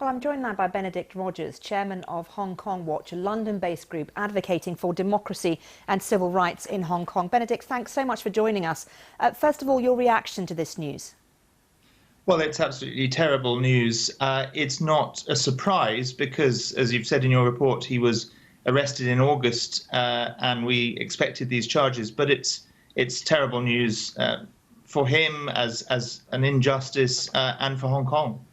Well, I'm joined now by Benedict Rogers, chairman of Hong Kong Watch, a London-based group advocating for democracy and civil rights in Hong Kong. Benedict, thanks so much for joining us. First of all, your reaction to this news? Well, it's absolutely terrible news. It's not a surprise because, as you've said in your report, he was arrested in August and we expected these charges. But it's terrible news for him as an injustice and for Hong Kong.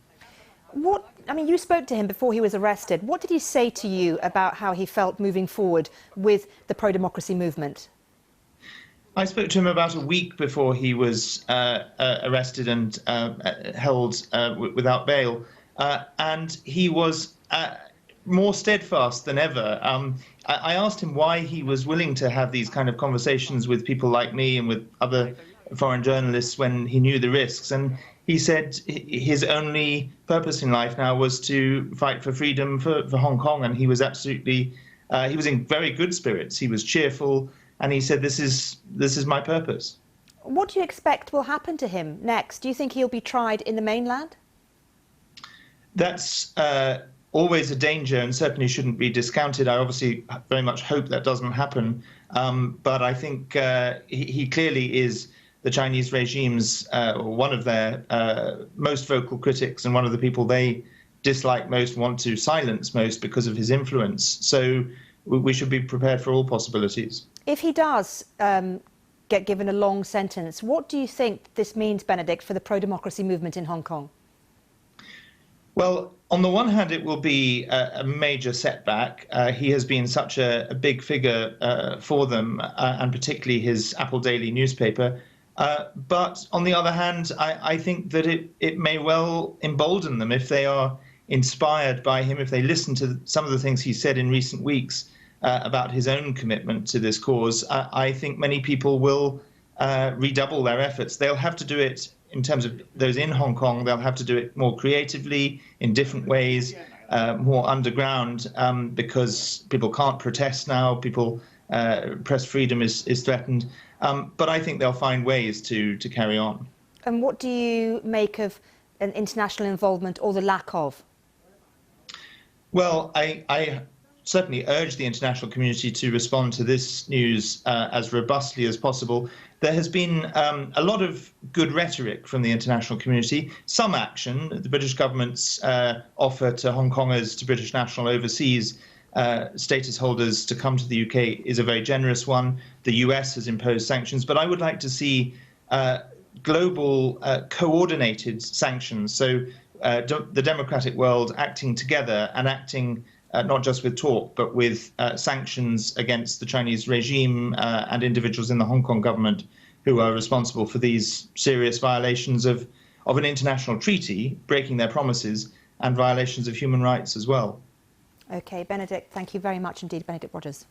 You spoke to him before he was arrested. What did he say to you about how he felt moving forward with the pro-democracy movement? I spoke to him about a week before he was arrested and held without bail, and he was more steadfast than ever. I asked him why he was willing to have these kind of conversations with people like me and with other foreign journalists when he knew the risks, and he said his only purpose in life now was to fight for freedom for Hong Kong, and he was absolutely he was in very good spirits. He was cheerful. And he said, this is my purpose. What do you expect will happen to him next? Do you think he'll be tried in the mainland? That's always a danger and certainly shouldn't be discounted. I obviously very much hope that doesn't happen. But I think he clearly is the Chinese regime's one of their most vocal critics and one of the people they dislike most, want to silence most because of his influence. So we should be prepared for all possibilities. If he does get given a long sentence, what do you think this means, Benedict, for the pro-democracy movement in Hong Kong? Well, on the one hand, it will be a major setback. He has been such a big figure for them, and particularly his Apple Daily newspaper. But on the other hand, I think that it may well embolden them if they are inspired by him, if they listen to some of the things he said in recent weeks about his own commitment to this cause. I think many people will redouble their efforts. They'll have to do it in terms of those in Hong Kong. They'll have to do it more creatively, in different ways, more underground, because people can't protest now. Press freedom is threatened. But I think they'll find ways to carry on. And what do you make of an international involvement or the lack of? Well, I certainly urge the international community to respond to this news as robustly as possible. There has been a lot of good rhetoric from the international community, some action. The British government's offer to Hong Kongers, to British national overseas status holders to come to the UK is a very generous one. The US has imposed sanctions, but I would like to see global coordinated sanctions. So the democratic world acting together and acting not just with talk, but with sanctions against the Chinese regime and individuals in the Hong Kong government who are responsible for these serious violations of an international treaty, breaking their promises, and violations of human rights as well. OK, Benedict, thank you very much indeed. Benedict Rogers.